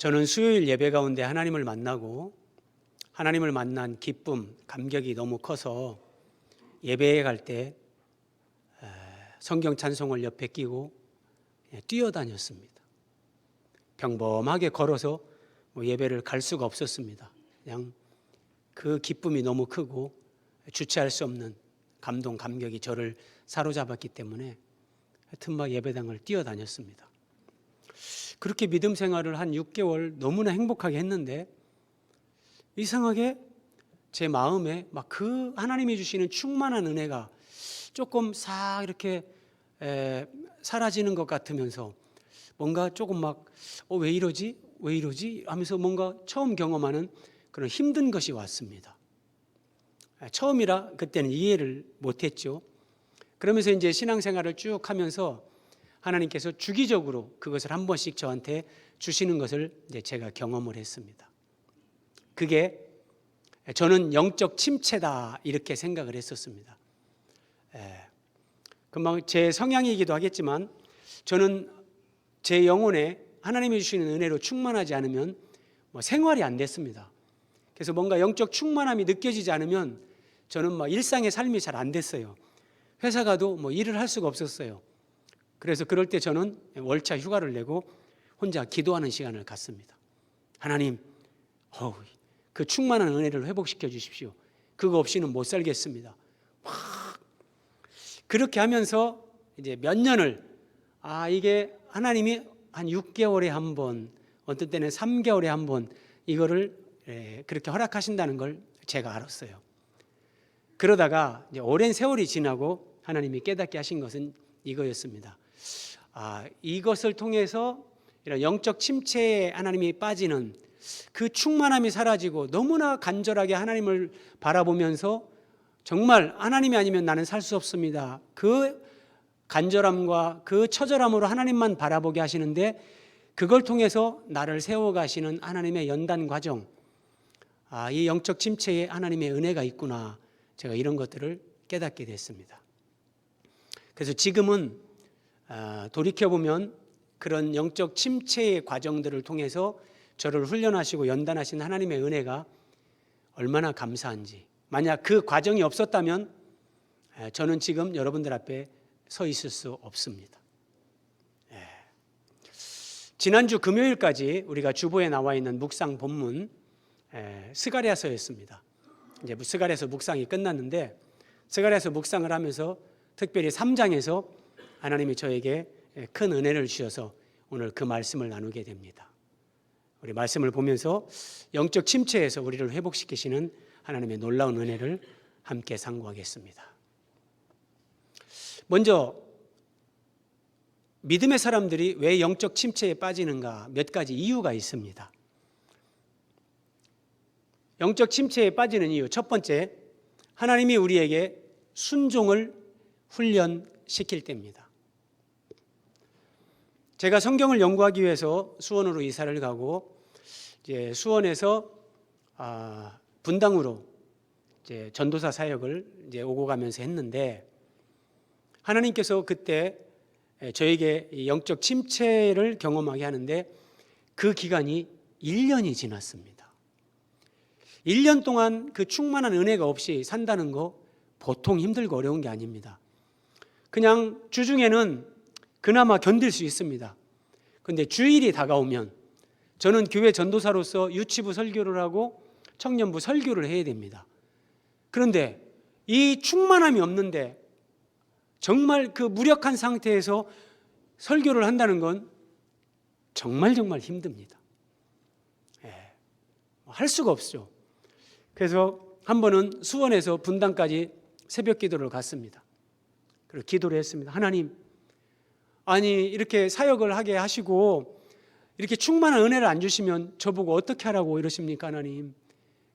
저는 수요일 예배 가운데 하나님을 만나고 하나님을 만난 기쁨, 감격이 너무 커서 예배에 갈 때 성경 찬송을 옆에 끼고 뛰어다녔습니다. 평범하게 걸어서 예배를 갈 수가 없었습니다. 그냥 그 기쁨이 너무 크고 주체할 수 없는 감동, 감격이 저를 사로잡았기 때문에 하여튼 막 예배당을 뛰어다녔습니다. 그렇게 믿음 생활을 한 6개월 너무나 행복하게 했는데 이상하게 제 마음에 막 그 하나님이 주시는 충만한 은혜가 조금 싹 이렇게 사라지는 것 같으면서 뭔가 조금 막 왜 이러지? 왜 이러지? 하면서 뭔가 처음 경험하는 그런 힘든 것이 왔습니다. 처음이라 그때는 이해를 못했죠. 그러면서 이제 신앙생활을 쭉 하면서 하나님께서 주기적으로 그것을 한 번씩 저한테 주시는 것을 이제 제가 경험을 했습니다. 그게 저는 영적 침체다 이렇게 생각을 했었습니다. 금방 제 성향이기도 하겠지만 저는 제 영혼에 하나님이 주시는 은혜로 충만하지 않으면 생활이 안 됐습니다. 그래서 뭔가 영적 충만함이 느껴지지 않으면 저는 막 일상의 삶이 잘 안 됐어요. 회사 가도 일을 할 수가 없었어요. 그래서 그럴 때 저는 월차 휴가를 내고 혼자 기도하는 시간을 갖습니다. 하나님, 그 충만한 은혜를 회복시켜 주십시오. 그거 없이는 못 살겠습니다. 그렇게 하면서 이제 몇 년을 이게 하나님이 한 6개월에 한 번, 어떤 때는 3개월에 한 번 이거를 그렇게 허락하신다는 걸 제가 알았어요. 그러다가 이제 오랜 세월이 지나고 하나님이 깨닫게 하신 것은 이거였습니다. 이것을 통해서 이런 영적 침체에 하나님이 빠지는 그 충만함이 사라지고 너무나 간절하게 하나님을 바라보면서 정말 하나님이 아니면 나는 살 수 없습니다. 그 간절함과 그 처절함으로 하나님만 바라보게 하시는데 그걸 통해서 나를 세워가시는 하나님의 연단 과정, 이 영적 침체에 하나님의 은혜가 있구나, 제가 이런 것들을 깨닫게 됐습니다. 그래서 지금은 돌이켜보면 그런 영적 침체의 과정들을 통해서 저를 훈련하시고 연단하신 하나님의 은혜가 얼마나 감사한지, 만약 그 과정이 없었다면 저는 지금 여러분들 앞에 서 있을 수 없습니다. 지난주 금요일까지 우리가 주보에 나와 있는 묵상 본문 스가랴서였습니다. 이제 스가랴서 묵상이 끝났는데 스가랴서 묵상을 하면서 특별히 3장에서 하나님이 저에게 큰 은혜를 주셔서 오늘 그 말씀을 나누게 됩니다. 우리 말씀을 보면서 영적 침체에서 우리를 회복시키시는 하나님의 놀라운 은혜를 함께 상고하겠습니다. 먼저 믿음의 사람들이 왜 영적 침체에 빠지는가, 몇 가지 이유가 있습니다. 영적 침체에 빠지는 이유, 첫 번째, 하나님이 우리에게 순종을 훈련시킬 때입니다. 제가 성경을 연구하기 위해서 수원으로 이사를 가고 이제 수원에서 분당으로 이제 전도사 사역을 이제 오고 가면서 했는데 하나님께서 그때 저에게 영적 침체를 경험하게 하는데 그 기간이 1년이 지났습니다. 1년 동안 그 충만한 은혜가 없이 산다는 거 보통 힘들고 어려운 게 아닙니다. 그냥 주중에는 그나마 견딜 수 있습니다. 그런데 주일이 다가오면 저는 교회 전도사로서 유치부 설교를 하고 청년부 설교를 해야 됩니다. 그런데 이 충만함이 없는데 정말 그 무력한 상태에서 설교를 한다는 건 정말 힘듭니다. 할 수가 없죠. 그래서 한 번은 수원에서 분당까지 새벽 기도를 갔습니다. 그리고 기도를 했습니다. 하나님, 아니 이렇게 사역을 하게 하시고 이렇게 충만한 은혜를 안 주시면 저보고 어떻게 하라고 이러십니까 하나님.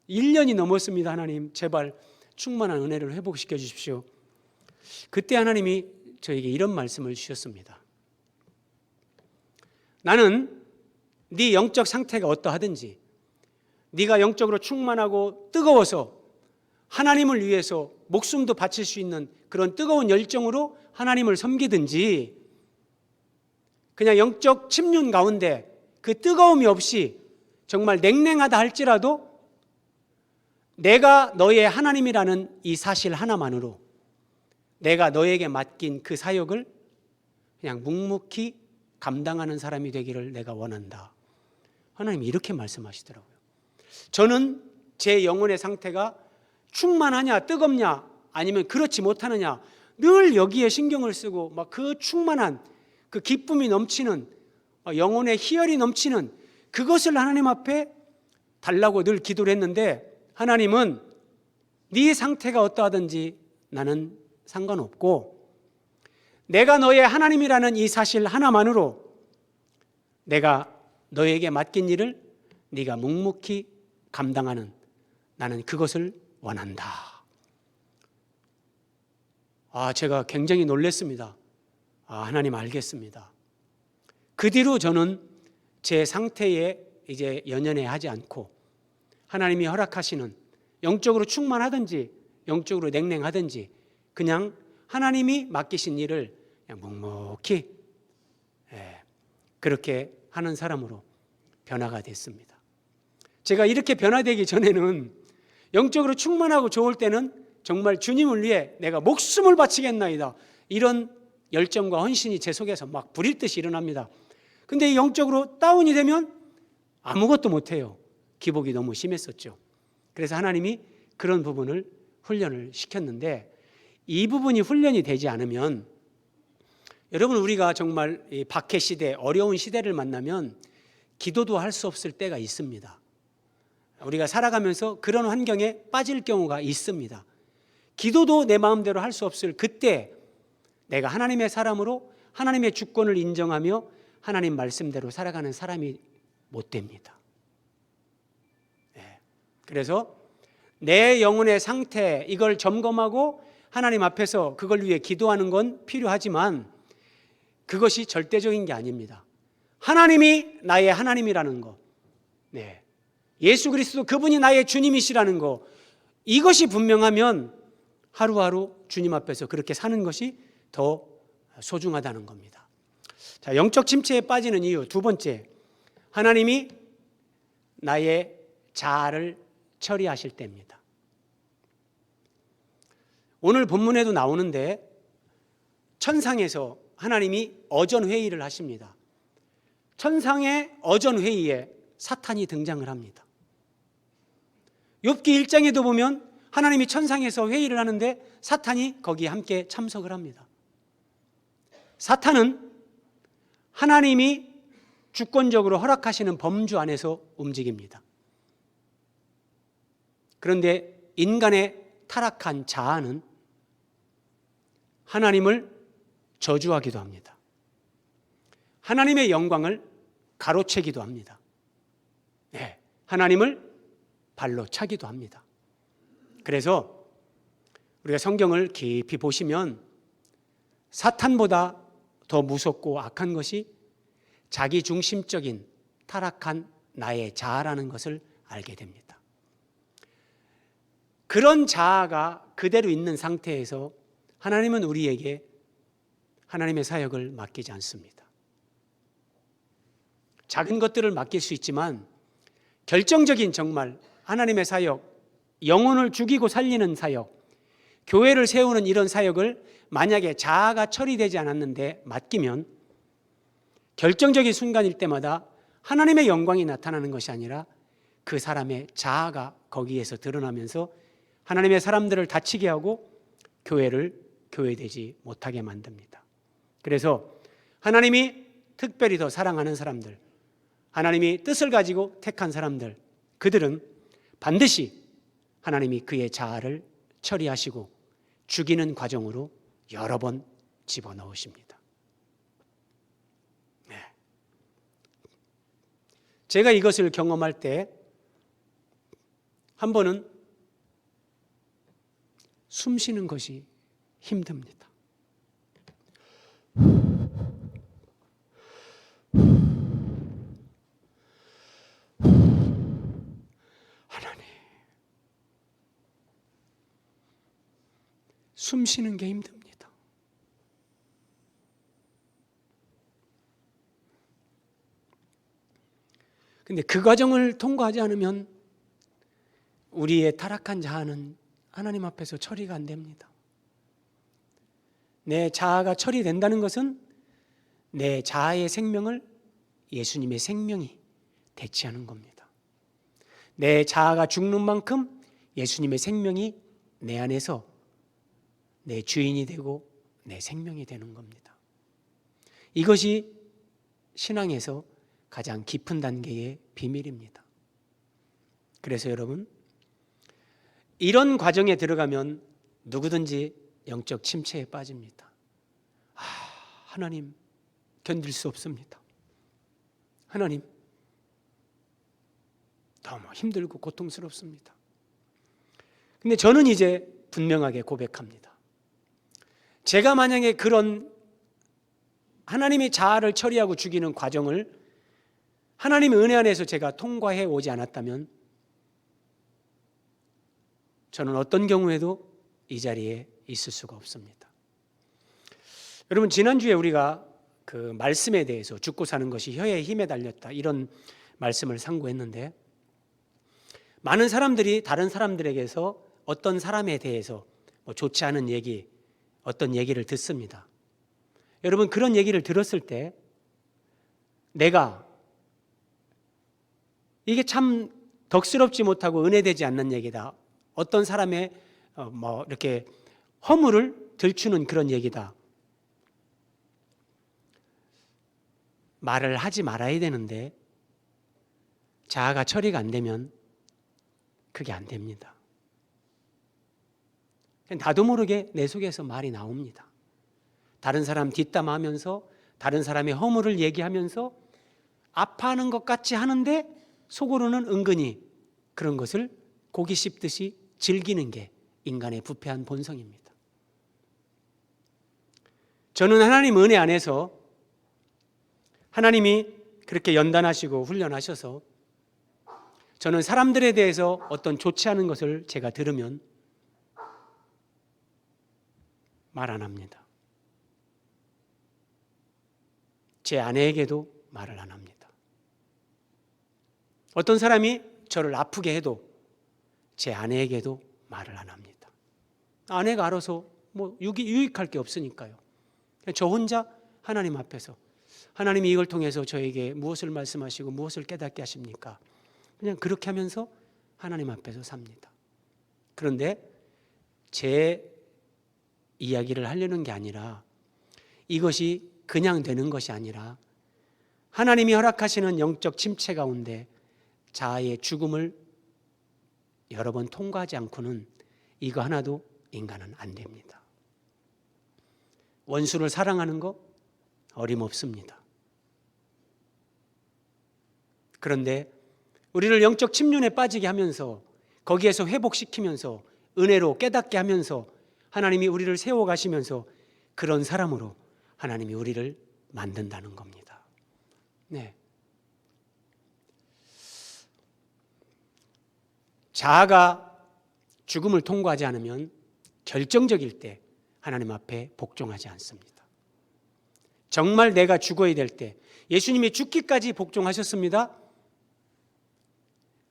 1년이 넘었습니다. 하나님, 제발 충만한 은혜를 회복시켜 주십시오. 그때 하나님이 저에게 이런 말씀을 주셨습니다. 나는 네 영적 상태가 어떠하든지 네가 영적으로 충만하고 뜨거워서 하나님을 위해서 목숨도 바칠 수 있는 그런 뜨거운 열정으로 하나님을 섬기든지 그냥 영적 침륜 가운데 그 뜨거움이 없이 정말 냉랭하다 할지라도 내가 너의 하나님이라는 이 사실 하나만으로 내가 너에게 맡긴 그 사역을 그냥 묵묵히 감당하는 사람이 되기를 내가 원한다. 하나님이 이렇게 말씀하시더라고요. 저는 제 영혼의 상태가 충만하냐 뜨겁냐 아니면 그렇지 못하느냐 늘 여기에 신경을 쓰고 막 그 충만한 그 기쁨이 넘치는 영혼의 희열이 넘치는 그것을 하나님 앞에 달라고 늘 기도를 했는데 하나님은 네 상태가 어떠하든지 나는 상관없고 내가 너의 하나님이라는 이 사실 하나만으로 내가 너에게 맡긴 일을 네가 묵묵히 감당하는 나는 그것을 원한다. 제가 굉장히 놀랐습니다. 하나님 알겠습니다. 그 뒤로 저는 제 상태에 이제 연연해 하지 않고 하나님이 허락하시는 영적으로 충만하든지 영적으로 냉랭하든지 그냥 하나님이 맡기신 일을 그냥 묵묵히 그렇게 하는 사람으로 변화가 됐습니다. 제가 이렇게 변화되기 전에는 영적으로 충만하고 좋을 때는 정말 주님을 위해 내가 목숨을 바치겠나이다 이런 열정과 헌신이 제 속에서 막 불일 듯이 일어납니다. 근데 영적으로 다운이 되면 아무것도 못해요. 기복이 너무 심했었죠. 그래서 하나님이 그런 부분을 훈련을 시켰는데 이 부분이 훈련이 되지 않으면 여러분 우리가 정말 이 박해 시대 어려운 시대를 만나면 기도도 할 수 없을 때가 있습니다. 우리가 살아가면서 그런 환경에 빠질 경우가 있습니다. 기도도 내 마음대로 할 수 없을 그때 내가 하나님의 사람으로 하나님의 주권을 인정하며 하나님 말씀대로 살아가는 사람이 못 됩니다. 그래서 내 영혼의 상태 이걸 점검하고 하나님 앞에서 그걸 위해 기도하는 건 필요하지만 그것이 절대적인 게 아닙니다. 하나님이 나의 하나님이라는 거, 예수 그리스도 그분이 나의 주님이시라는 거 이것이 분명하면 하루하루 주님 앞에서 그렇게 사는 것이 더 소중하다는 겁니다. 자, 영적 침체에 빠지는 이유 두 번째, 하나님이 나의 자아를 처리하실 때입니다. 오늘 본문에도 나오는데 천상에서 하나님이 어전회의를 하십니다. 천상의 어전회의에 사탄이 등장을 합니다. 욥기 1장에도 보면 하나님이 천상에서 회의를 하는데 사탄이 거기에 함께 참석을 합니다. 사탄은 하나님이 주권적으로 허락하시는 범주 안에서 움직입니다. 그런데 인간의 타락한 자아는 하나님을 저주하기도 합니다. 하나님의 영광을 가로채기도 합니다. 하나님을 발로 차기도 합니다. 그래서 우리가 성경을 깊이 보시면 사탄보다 더 무섭고 악한 것이 자기 중심적인 타락한 나의 자아라는 것을 알게 됩니다. 그런 자아가 그대로 있는 상태에서 하나님은 우리에게 하나님의 사역을 맡기지 않습니다. 작은 것들을 맡길 수 있지만 결정적인 정말 하나님의 사역, 영혼을 죽이고 살리는 사역, 교회를 세우는 이런 사역을 만약에 자아가 처리되지 않았는데 맡기면 결정적인 순간일 때마다 하나님의 영광이 나타나는 것이 아니라 그 사람의 자아가 거기에서 드러나면서 하나님의 사람들을 다치게 하고 교회를 교회되지 못하게 만듭니다. 그래서 하나님이 특별히 더 사랑하는 사람들, 하나님이 뜻을 가지고 택한 사람들, 그들은 반드시 하나님이 그의 자아를 처리하시고 죽이는 과정으로 여러 번 집어넣으십니다. 제가 이것을 경험할 때 한 번은 숨 쉬는 것이 힘듭니다. 하나님, 숨 쉬는 게 힘듭니다. 근데 그 과정을 통과하지 않으면 우리의 타락한 자아는 하나님 앞에서 처리가 안 됩니다. 내 자아가 처리된다는 것은 내 자아의 생명을 예수님의 생명이 대체하는 겁니다. 내 자아가 죽는 만큼 예수님의 생명이 내 안에서 내 주인이 되고 내 생명이 되는 겁니다. 이것이 신앙에서 가장 깊은 단계의 비밀입니다. 그래서 여러분, 이런 과정에 들어가면 누구든지 영적 침체에 빠집니다. 하나님, 견딜 수 없습니다. 하나님, 너무 힘들고 고통스럽습니다. 근데 저는 이제 분명하게 고백합니다. 제가 만약에 그런 하나님의 자아를 처리하고 죽이는 과정을 하나님의 은혜 안에서 제가 통과해 오지 않았다면 저는 어떤 경우에도 이 자리에 있을 수가 없습니다. 여러분, 지난주에 우리가 그 말씀에 대해서 죽고 사는 것이 혀의 힘에 달렸다, 이런 말씀을 상고했는데, 많은 사람들이 다른 사람들에게서 어떤 사람에 대해서 좋지 않은 얘기, 어떤 얘기를 듣습니다. 여러분, 그런 얘기를 들었을 때 내가 이게 참 덕스럽지 못하고 은혜되지 않는 얘기다, 어떤 사람의 이렇게 허물을 들추는 그런 얘기다, 말을 하지 말아야 되는데 자아가 처리가 안 되면 그게 안 됩니다. 나도 모르게 내 속에서 말이 나옵니다. 다른 사람 뒷담화하면서 다른 사람의 허물을 얘기하면서 아파하는 것 같이 하는데 속으로는 은근히 그런 것을 고기 씹듯이 즐기는 게 인간의 부패한 본성입니다. 저는 하나님 은혜 안에서 하나님이 그렇게 연단하시고 훈련하셔서 저는 사람들에 대해서 어떤 좋지 않은 것을 제가 들으면 말 안 합니다. 제 아내에게도 말을 안 합니다. 어떤 사람이 저를 아프게 해도 제 아내에게도 말을 안 합니다. 아내가 알아서 유익할 게 없으니까요. 저 혼자 하나님 앞에서, 하나님이 이걸 통해서 저에게 무엇을 말씀하시고 무엇을 깨닫게 하십니까? 그냥 그렇게 하면서 하나님 앞에서 삽니다. 그런데 제 이야기를 하려는 게 아니라, 이것이 그냥 되는 것이 아니라 하나님이 허락하시는 영적 침체 가운데 자아의 죽음을 여러 번 통과하지 않고는 이거 하나도 인간은 안 됩니다. 원수를 사랑하는 거 어림없습니다. 그런데 우리를 영적 침륜에 빠지게 하면서 거기에서 회복시키면서 은혜로 깨닫게 하면서 하나님이 우리를 세워가시면서 그런 사람으로 하나님이 우리를 만든다는 겁니다. 네. 자아가 죽음을 통과하지 않으면 결정적일 때 하나님 앞에 복종하지 않습니다. 정말 내가 죽어야 될 때, 예수님이 죽기까지 복종하셨습니다.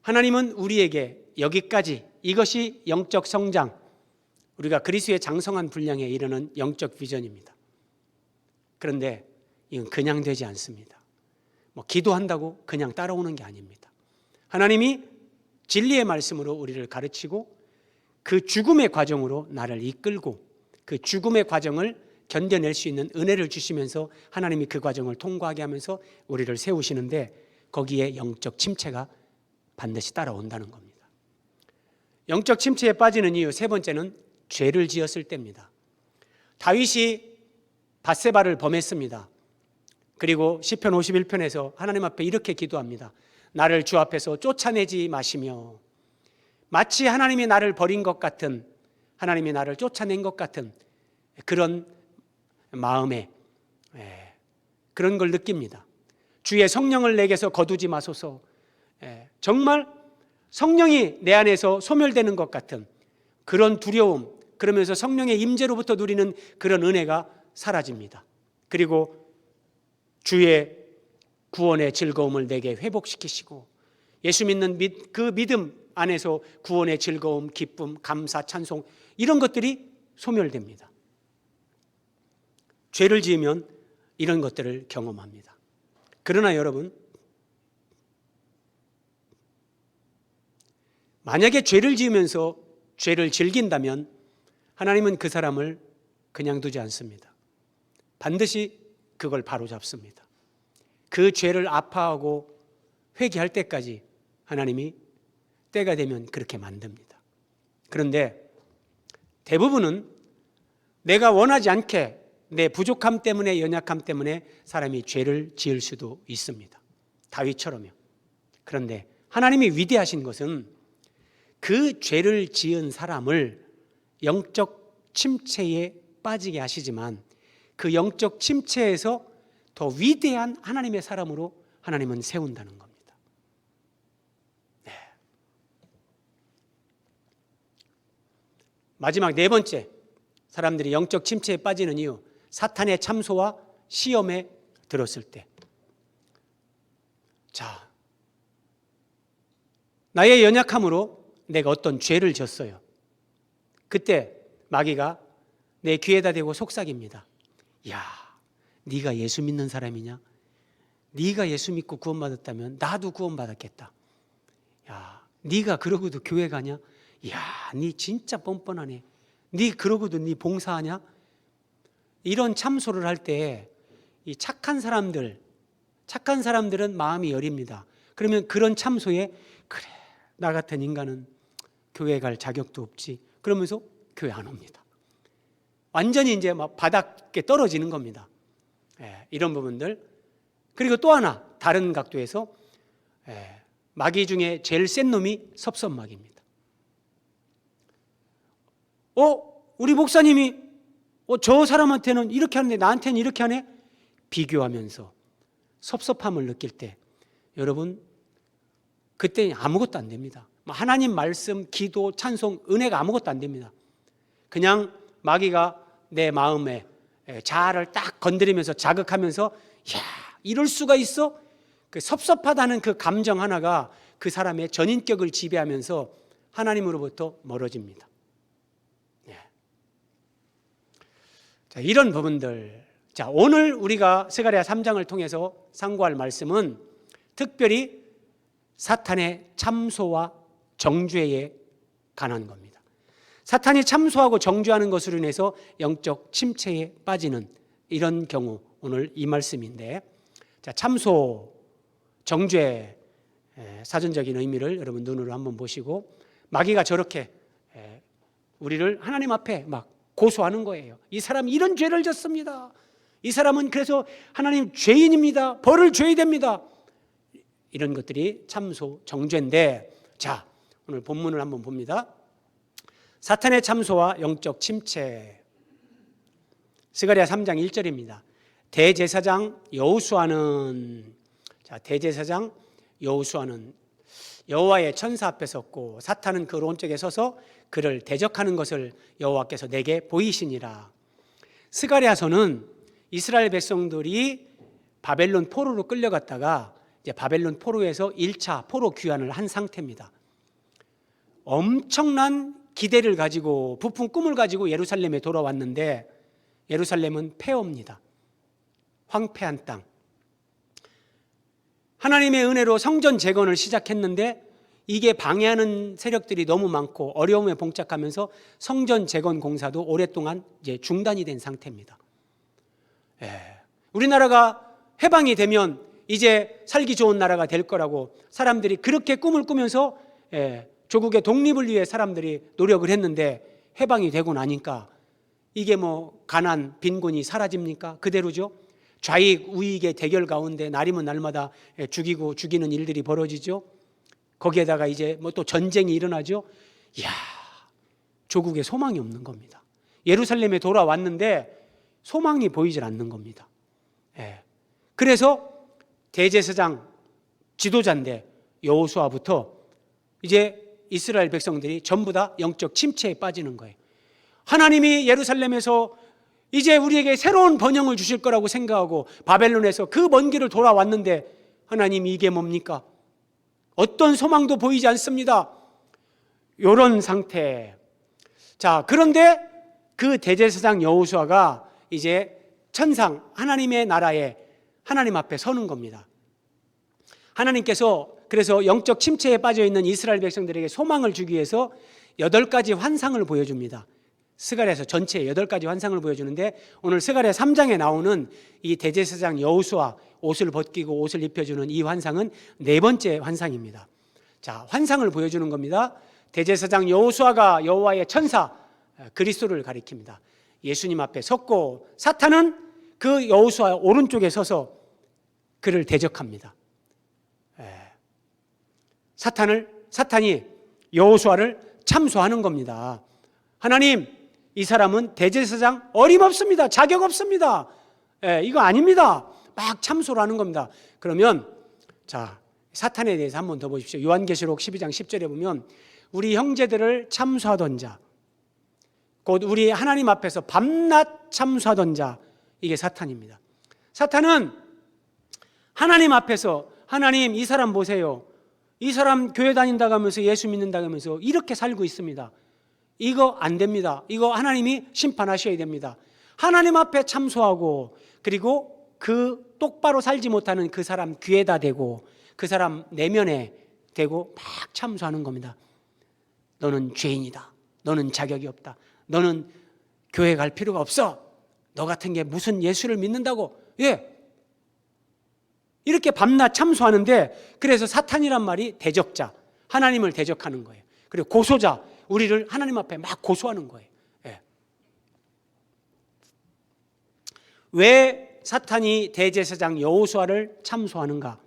하나님은 우리에게 여기까지, 이것이 영적 성장, 우리가 그리스도의 장성한 분량에 이르는 영적 비전입니다. 그런데 이건 그냥 되지 않습니다. 기도한다고 그냥 따라오는 게 아닙니다. 하나님이 진리의 말씀으로 우리를 가르치고 그 죽음의 과정으로 나를 이끌고 그 죽음의 과정을 견뎌낼 수 있는 은혜를 주시면서 하나님이 그 과정을 통과하게 하면서 우리를 세우시는데, 거기에 영적 침체가 반드시 따라온다는 겁니다. 영적 침체에 빠지는 이유 세 번째는 죄를 지었을 때입니다. 다윗이 밧세바를 범했습니다. 그리고 시편 51편에서 하나님 앞에 이렇게 기도합니다. 나를 주 앞에서 쫓아내지 마시며, 마치 하나님이 나를 버린 것 같은, 하나님이 나를 쫓아낸 것 같은 그런 마음에 그런 걸 느낍니다. 주의 성령을 내게서 거두지 마소서. 정말 성령이 내 안에서 소멸되는 것 같은 그런 두려움, 그러면서 성령의 임재로부터 누리는 그런 은혜가 사라집니다. 그리고 주의 구원의 즐거움을 내게 회복시키시고 예수 믿는 그 믿음 안에서 구원의 즐거움, 기쁨, 감사, 찬송 이런 것들이 소멸됩니다. 죄를 지으면 이런 것들을 경험합니다. 그러나 여러분, 만약에 죄를 지으면서 죄를 즐긴다면 하나님은 그 사람을 그냥 두지 않습니다. 반드시 그걸 바로잡습니다. 그 죄를 아파하고 회개할 때까지 하나님이 때가 되면 그렇게 만듭니다. 그런데 대부분은 내가 원하지 않게 내 부족함 때문에, 연약함 때문에 사람이 죄를 지을 수도 있습니다. 다윗처럼요. 그런데 하나님이 위대하신 것은 그 죄를 지은 사람을 영적 침체에 빠지게 하시지만 그 영적 침체에서 더 위대한 하나님의 사람으로 하나님은 세운다는 겁니다. 네. 마지막 네 번째, 사람들이 영적 침체에 빠지는 이유, 사탄의 참소와 시험에 들었을 때. 자, 나의 연약함으로 내가 어떤 죄를 졌어요. 그때 마귀가 내 귀에다 대고 속삭입니다. 야, 네가 예수 믿는 사람이냐? 네가 예수 믿고 구원받았다면 나도 구원받았겠다. 야, 네가 그러고도 교회 가냐? 야, 네 진짜 뻔뻔하네. 네 그러고도 네 봉사하냐? 이런 참소를 할 때 이 착한 사람들은 마음이 여립니다. 그러면 그런 참소에 그래, 나 같은 인간은 교회 갈 자격도 없지. 그러면서 교회 안 옵니다. 완전히 이제 막 바닥에 떨어지는 겁니다. 이런 부분들. 그리고 또 하나 다른 각도에서 마귀 중에 제일 센 놈이 섭섭마귀입니다. 우리 목사님이 저 사람한테는 이렇게 하는데 나한테는 이렇게 하네? 비교하면서 섭섭함을 느낄 때 여러분 그때 아무것도 안 됩니다. 하나님 말씀, 기도, 찬송, 은혜가 아무것도 안 됩니다. 그냥 마귀가 내 마음에 자아를 딱 건드리면서 자극하면서 야, 이럴 수가 있어? 그 섭섭하다는 그 감정 하나가 그 사람의 전인격을 지배하면서 하나님으로부터 멀어집니다. 자, 이런 부분들. 자, 오늘 우리가 스가랴 3장을 통해서 상고할 말씀은 특별히 사탄의 참소와 정죄에 관한 겁니다. 사탄이 참소하고 정죄하는 것으로 인해서 영적 침체에 빠지는 이런 경우 오늘 이 말씀인데, 자, 참소, 정죄 사전적인 의미를 여러분 눈으로 한번 보시고 마귀가 저렇게 우리를 하나님 앞에 막 고소하는 거예요. 이 사람이 이런 죄를 졌습니다. 이 사람은 그래서 하나님 죄인입니다. 벌을 줘야 됩니다. 이런 것들이 참소, 정죄인데, 자, 오늘 본문을 한번 봅니다. 사탄의 참소와 영적 침체. 스가랴 3장 1절입니다. 대제사장 여호수아는, 자, 대제사장 여호수아는 여호와의 천사 앞에 섰고 사탄은 그 오른쪽에 서서 그를 대적하는 것을 여호와께서 내게 보이시니라. 스가랴서는 이스라엘 백성들이 바벨론 포로로 끌려갔다가 이제 바벨론 포로에서 1차 포로 귀환을 한 상태입니다. 엄청난 기대를 가지고 부푼 꿈을 가지고 예루살렘에 돌아왔는데 예루살렘은 폐허입니다. 황폐한 땅. 하나님의 은혜로 성전 재건을 시작했는데 이게 방해하는 세력들이 너무 많고 어려움에 봉착하면서 성전 재건 공사도 오랫동안 이제 중단이 된 상태입니다. 우리나라가 해방이 되면 이제 살기 좋은 나라가 될 거라고 사람들이 그렇게 꿈을 꾸면서 조국의 독립을 위해 사람들이 노력을 했는데 해방이 되고 나니까 이게 뭐 가난, 빈곤이 사라집니까? 그대로죠. 좌익, 우익의 대결 가운데 날이면 날마다 죽이고 죽이는 일들이 벌어지죠. 거기에다가 이제 뭐 또 전쟁이 일어나죠. 이야, 조국에 소망이 없는 겁니다. 예루살렘에 돌아왔는데 소망이 보이질 않는 겁니다. 그래서 대제사장 지도자인데 여호수아부터 이제 이스라엘 백성들이 전부 다 영적 침체에 빠지는 거예요. 하나님이 예루살렘에서 이제 우리에게 새로운 번영을 주실 거라고 생각하고 바벨론에서 그 먼 길을 돌아왔는데 하나님이 이게 뭡니까? 어떤 소망도 보이지 않습니다. 이런 상태. 자, 그런데 그 대제사장 여호수아가 이제 천상 하나님의 나라에 하나님 앞에 서는 겁니다. 하나님께서 그래서 영적 침체에 빠져 있는 이스라엘 백성들에게 소망을 주기 위해서 8가지 환상을 보여줍니다. 스가랴서 전체에 8가지 환상을 보여주는데 오늘 스가랴 3장에 나오는 이 대제사장 여호수아 옷을 벗기고 옷을 입혀주는 이 환상은 4번째 환상입니다. 자, 환상을 보여주는 겁니다. 대제사장 여호수아가 여호와의 천사 그리스도를 가리킵니다. 예수님 앞에 섰고 사탄은 그 여호수아 오른쪽에 서서 그를 대적합니다. 사탄이 여호수아를 참소하는 겁니다. 하나님, 이 사람은 대제사장 어림없습니다. 자격 없습니다. 이거 아닙니다. 막 참소를 하는 겁니다. 그러면 자, 사탄에 대해서 한 번 더 보십시오. 요한계시록 12장 10절에 보면 우리 형제들을 참소하던 자, 곧 우리 하나님 앞에서 밤낮 참소하던 자, 이게 사탄입니다. 사탄은 하나님 앞에서 하나님, 이 사람 보세요. 이 사람 교회 다닌다고 하면서 예수 믿는다고 하면서 이렇게 살고 있습니다. 이거 안 됩니다. 이거 하나님이 심판하셔야 됩니다. 하나님 앞에 참소하고 그리고 그 똑바로 살지 못하는 그 사람 귀에다 대고 그 사람 내면에 대고 막 참소하는 겁니다. 너는 죄인이다. 너는 자격이 없다. 너는 교회 갈 필요가 없어. 너 같은 게 무슨 예수를 믿는다고. 이렇게 밤낮 참소하는데, 그래서 사탄이란 말이 대적자, 하나님을 대적하는 거예요. 그리고 고소자, 우리를 하나님 앞에 막 고소하는 거예요. 왜 사탄이 대제사장 여호수아를 참소하는가?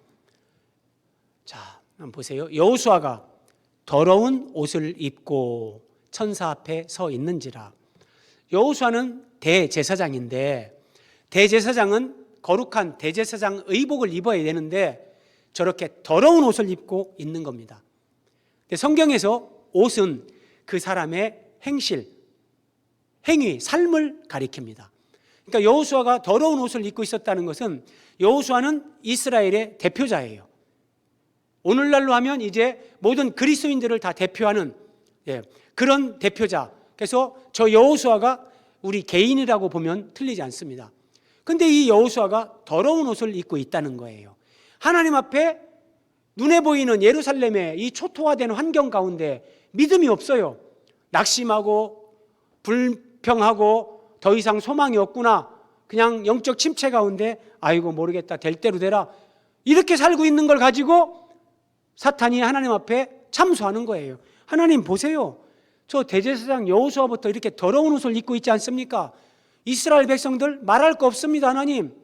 자, 한번 보세요. 여호수아가 더러운 옷을 입고 천사 앞에 서 있는지라. 여호수아는 대제사장인데, 대제사장은 거룩한 대제사장 의복을 입어야 되는데 저렇게 더러운 옷을 입고 있는 겁니다. 근데 성경에서 옷은 그 사람의 행실, 행위, 삶을 가리킵니다. 그러니까 여호수아가 더러운 옷을 입고 있었다는 것은 여호수아는 이스라엘의 대표자예요. 오늘날로 하면 이제 모든 그리스도인들을 다 대표하는 그런 대표자. 그래서 저 여호수아가 우리 개인이라고 보면 틀리지 않습니다. 근데 이 여호수아가 더러운 옷을 입고 있다는 거예요. 하나님 앞에 눈에 보이는 예루살렘의 이 초토화된 환경 가운데 믿음이 없어요. 낙심하고 불평하고 더 이상 소망이 없구나. 그냥 영적 침체 가운데 아이고 모르겠다, 될 대로 되라, 이렇게 살고 있는 걸 가지고 사탄이 하나님 앞에 참소하는 거예요. 하나님 보세요. 저 대제사장 여호수아부터 이렇게 더러운 옷을 입고 있지 않습니까? 이스라엘 백성들 말할 거 없습니다. 하나님,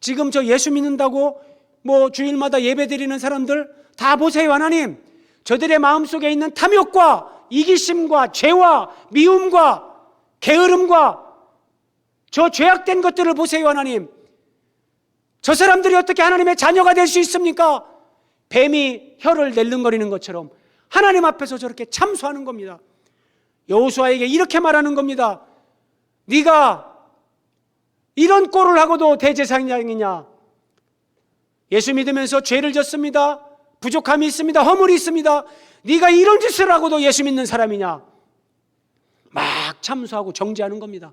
지금 저 예수 믿는다고 뭐 주일마다 예배 드리는 사람들 다 보세요. 하나님, 저들의 마음속에 있는 탐욕과 이기심과 죄와 미움과 게으름과 저 죄악된 것들을 보세요. 하나님, 저 사람들이 어떻게 하나님의 자녀가 될 수 있습니까? 뱀이 혀를 낼름거리는 것처럼 하나님 앞에서 저렇게 참소하는 겁니다. 여호수아에게 이렇게 말하는 겁니다. 네가 이런 꼴을 하고도 대제사장이냐? 예수 믿으면서 죄를 졌습니다. 부족함이 있습니다. 허물이 있습니다. 네가 이런 짓을 하고도 예수 믿는 사람이냐? 막 참소하고 정죄하는 겁니다.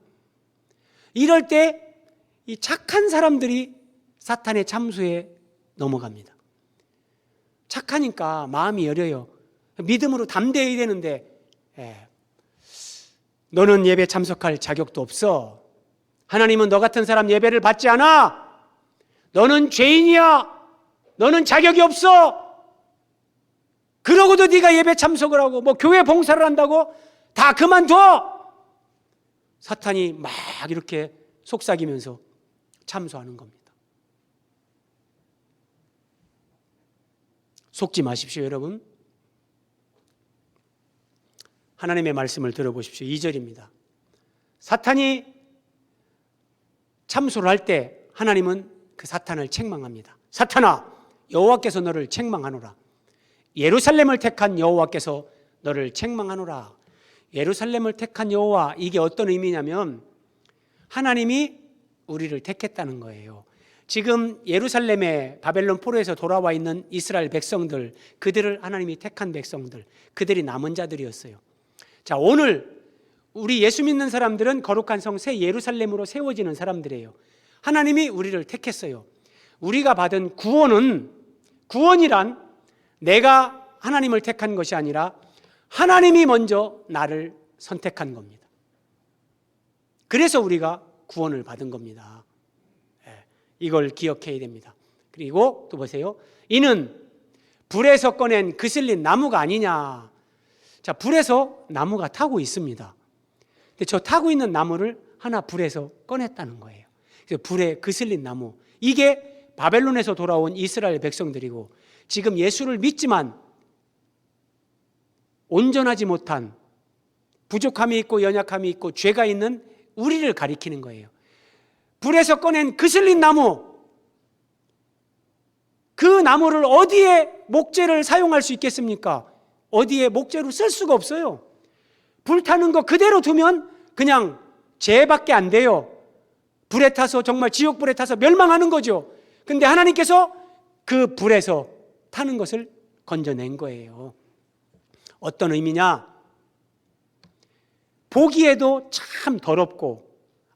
이럴 때 이 착한 사람들이 사탄의 참소에 넘어갑니다. 착하니까 마음이 여려요. 믿음으로 담대해야 되는데 너는 예배 참석할 자격도 없어. 하나님은 너 같은 사람 예배를 받지 않아. 너는 죄인이야. 너는 자격이 없어. 그러고도 네가 예배 참석을 하고 뭐 교회 봉사를 한다고 다 그만둬. 사탄이 막 이렇게 속삭이면서 참소하는 겁니다. 속지 마십시오, 여러분. 하나님의 말씀을 들어보십시오. 2절입니다. 사탄이 참소를 할 때 하나님은 그 사탄을 책망합니다. 사탄아, 여호와께서 너를 책망하노라. 예루살렘을 택한 여호와께서 너를 책망하노라. 예루살렘을 택한 여호와, 이게 어떤 의미냐면 하나님이 우리를 택했다는 거예요. 지금 예루살렘의 바벨론 포로에서 돌아와 있는 이스라엘 백성들, 그들을 하나님이 택한 백성들, 그들이 남은 자들이었어요. 자, 오늘 우리 예수 믿는 사람들은 거룩한 성 새 예루살렘으로 세워지는 사람들이에요. 하나님이 우리를 택했어요. 우리가 받은 구원이란 내가 하나님을 택한 것이 아니라 하나님이 먼저 나를 선택한 겁니다. 그래서 우리가 구원을 받은 겁니다. 이걸 기억해야 됩니다. 그리고 또 보세요. 이는 불에서 꺼낸 그슬린 나무가 아니냐. 자, 불에서 나무가 타고 있습니다. 근데 저 타고 있는 나무를 하나 불에서 꺼냈다는 거예요. 그래서 불에 그슬린 나무, 이게 바벨론에서 돌아온 이스라엘 백성들이고, 지금 예수를 믿지만 온전하지 못한, 부족함이 있고 연약함이 있고 죄가 있는 우리를 가리키는 거예요. 불에서 꺼낸 그슬린 나무, 그 나무를 어디에 목재를 사용할 수 있겠습니까? 어디에 목재로 쓸 수가 없어요. 불타는 거 그대로 두면 그냥 죄밖에 안 돼요. 불에 타서 정말 지옥불에 타서 멸망하는 거죠. 근데 하나님께서 그 불에서 타는 것을 건져낸 거예요. 어떤 의미냐? 보기에도 참 더럽고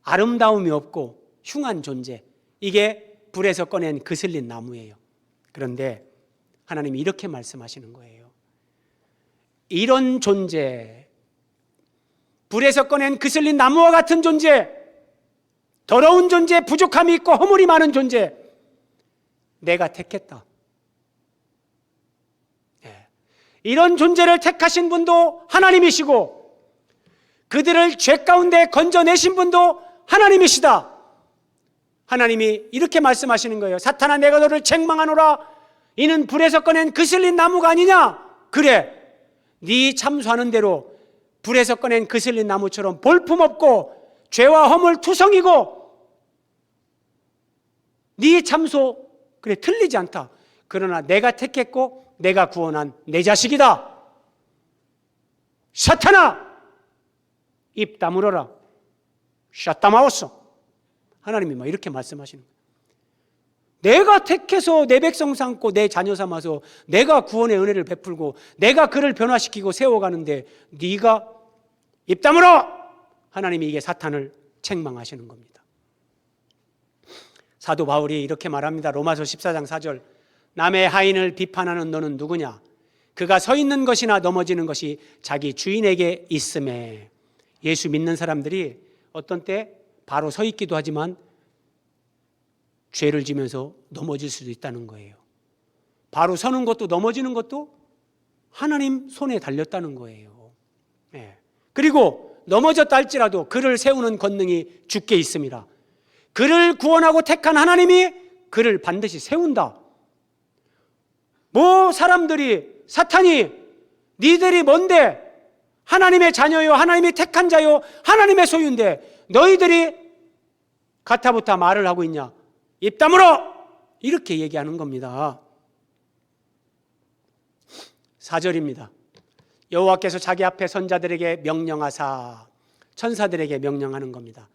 아름다움이 없고 흉한 존재, 이게 불에서 꺼낸 그슬린 나무예요. 그런데 하나님이 이렇게 말씀하시는 거예요. 이런 존재, 불에서 꺼낸 그슬린 나무와 같은 존재, 더러운 존재, 부족함이 있고 허물이 많은 존재, 내가 택했다. 이런 존재를 택하신 분도 하나님이시고, 그들을 죄 가운데 건져내신 분도 하나님이시다. 하나님이 이렇게 말씀하시는 거예요. 사탄아, 내가 너를 책망하노라. 이는 불에서 꺼낸 그슬린 나무가 아니냐? 그래, 네 참소하는 대로 불에서 꺼낸 그슬린 나무처럼 볼품없고 죄와 허물 투성이고, 네 참소 그래 틀리지 않다. 그러나 내가 택했고 내가 구원한 내 자식이다. 사탄아, 입 다물어라. 샷다마오소. 하나님이 막 이렇게 말씀하시는 거예요. 내가 택해서 내 백성 삼고 내 자녀 삼아서 내가 구원의 은혜를 베풀고 내가 그를 변화시키고 세워가는데 네가 입 다물어! 하나님이 이게 사탄을 책망하시는 겁니다. 사도 바울이 이렇게 말합니다. 로마서 14장 4절. 남의 하인을 비판하는 너는 누구냐? 그가 서 있는 것이나 넘어지는 것이 자기 주인에게 있음에. 예수 믿는 사람들이 어떤 때 바로 서 있기도 하지만 죄를 지면서 넘어질 수도 있다는 거예요. 바로 서는 것도 넘어지는 것도 하나님 손에 달렸다는 거예요. 그리고 넘어졌다 할지라도 그를 세우는 권능이 주께 있음이라. 그를 구원하고 택한 하나님이 그를 반드시 세운다. 뭐 사람들이, 사탄이 니들이 뭔데? 하나님의 자녀요, 하나님이 택한 자요, 하나님의 소유인데 너희들이 가타부타 말을 하고 있냐? 입 다물어! 이렇게 얘기하는 겁니다. 4절입니다. 여호와께서 자기 앞에 선자들에게 명령하사, 천사들에게 명령하는 겁니다.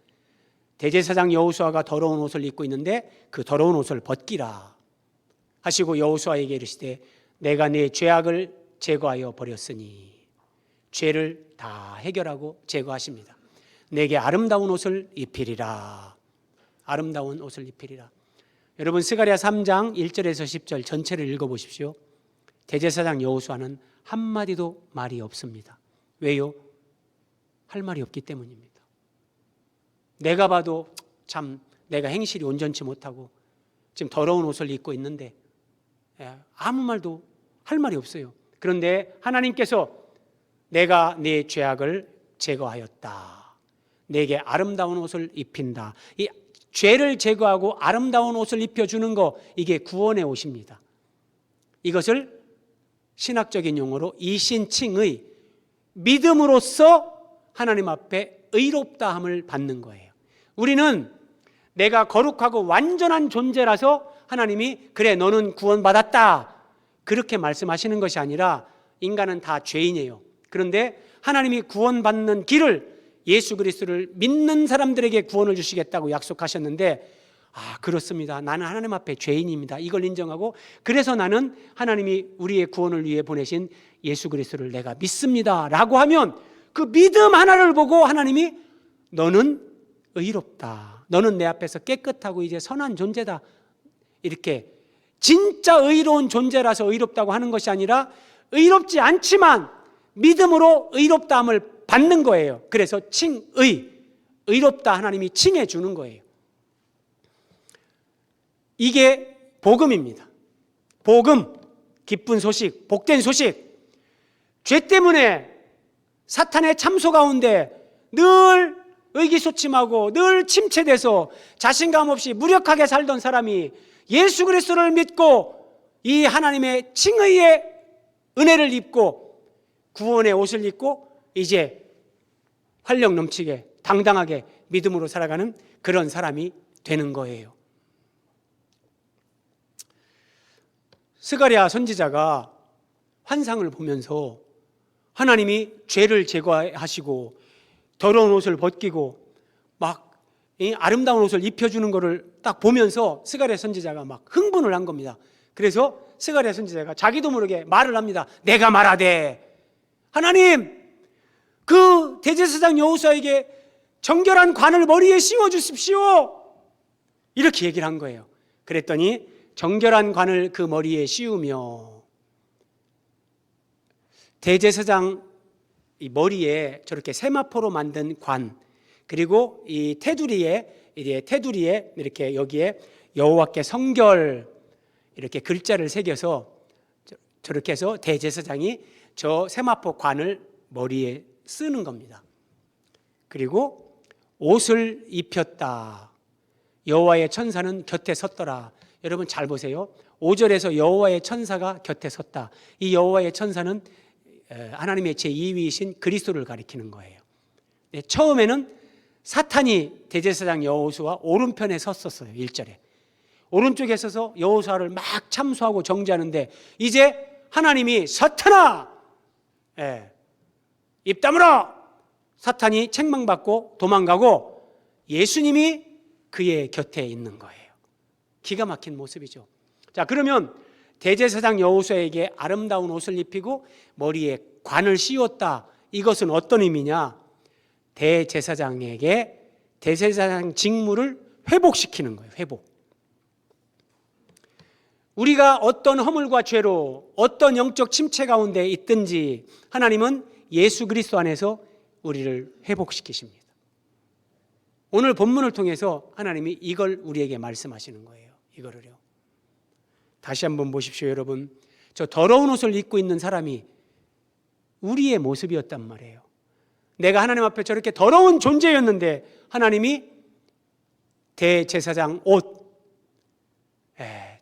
대제사장 여호수아가 더러운 옷을 입고 있는데 그 더러운 옷을 벗기라 하시고 여호수아에게 이르시되 내가 네 죄악을 제거하여 버렸으니, 죄를 다 해결하고 제거하십니다. 내게 아름다운 옷을 입히리라. 아름다운 옷을 입히리라. 여러분, 스가랴 3장 1절에서 10절 전체를 읽어보십시오. 대제사장 여호수아는 한마디도 말이 없습니다. 왜요? 할 말이 없기 때문입니다. 내가 봐도 참 내가 행실이 온전치 못하고 지금 더러운 옷을 입고 있는데 아무 말도 할 말이 없어요. 그런데 하나님께서 내가 네 죄악을 제거하였다. 내게 아름다운 옷을 입힌다. 이 죄를 제거하고 아름다운 옷을 입혀주는 거, 이게 구원의 옷입니다. 이것을 신학적인 용어로 이신칭의, 믿음으로써 하나님 앞에 의롭다함을 받는 거예요. 우리는 내가 거룩하고 완전한 존재라서 하나님이 그래 너는 구원받았다 그렇게 말씀하시는 것이 아니라, 인간은 다 죄인이에요. 그런데 하나님이 구원받는 길을, 예수 그리스도를 믿는 사람들에게 구원을 주시겠다고 약속하셨는데 그렇습니다. 나는 하나님 앞에 죄인입니다. 이걸 인정하고 그래서 나는 하나님이 우리의 구원을 위해 보내신 예수 그리스도를 내가 믿습니다 라고 하면 그 믿음 하나를 보고 하나님이 너는 의롭다. 너는 내 앞에서 깨끗하고 이제 선한 존재다. 이렇게 진짜 의로운 존재라서 의롭다고 하는 것이 아니라 의롭지 않지만 믿음으로 의롭다함을 받는 거예요. 그래서 의롭다 하나님이 칭해 주는 거예요. 이게 복음입니다. 복음, 기쁜 소식, 복된 소식. 죄 때문에 사탄의 참소 가운데 늘 의기소침하고 늘 침체돼서 자신감 없이 무력하게 살던 사람이 예수 그리스도를 믿고 이 하나님의 칭의의 은혜를 입고 구원의 옷을 입고 이제 활력 넘치게 당당하게 믿음으로 살아가는 그런 사람이 되는 거예요. 스가랴 선지자가 환상을 보면서 하나님이 죄를 제거하시고 더러운 옷을 벗기고 막 아름다운 옷을 입혀주는 것을 딱 보면서 스가랴 선지자가 막 흥분을 한 겁니다. 그래서 스가랴 선지자가 자기도 모르게 말을 합니다. 내가 말하되 하나님 그 대제사장 여호수아에게 정결한 관을 머리에 씌워 주십시오. 이렇게 얘기를 한 거예요. 그랬더니 정결한 관을 그 머리에 씌우며 대제사장 이 머리에 저렇게 세마포로 만든 관, 그리고 이 테두리에 이렇게 여기에 여호와께 성결 이렇게 글자를 새겨서 저렇게 해서 대제사장이 저 세마포 관을 머리에 쓰는 겁니다. 그리고 옷을 입혔다. 여호와의 천사는 곁에 섰더라. 여러분 잘 보세요. 5절에서 여호와의 천사가 곁에 섰다. 이 여호와의 천사는 하나님의 제2위이신 그리스도를 가리키는 거예요. 처음에는 사탄이 대제사장 여호수아 오른편에 섰었어요. 1절에 오른쪽에 서서 여호수아를 막 참소하고 정죄하는데 이제 하나님이 사탄아 입 다물어. 사탄이 책망받고 도망가고 예수님이 그의 곁에 있는 거예요. 기가 막힌 모습이죠. 자, 그러면 대제사장 여호수아에게 아름다운 옷을 입히고 머리에 관을 씌웠다. 이것은 어떤 의미냐? 대제사장에게 대제사장 직무를 회복시키는 거예요. 회복. 우리가 어떤 허물과 죄로 어떤 영적 침체 가운데 있든지 하나님은 예수 그리스도 안에서 우리를 회복시키십니다. 오늘 본문을 통해서 하나님이 이걸 우리에게 말씀하시는 거예요. 이거를요. 다시 한번 보십시오, 여러분. 저 더러운 옷을 입고 있는 사람이 우리의 모습이었단 말이에요. 내가 하나님 앞에 저렇게 더러운 존재였는데 하나님이 대제사장 옷,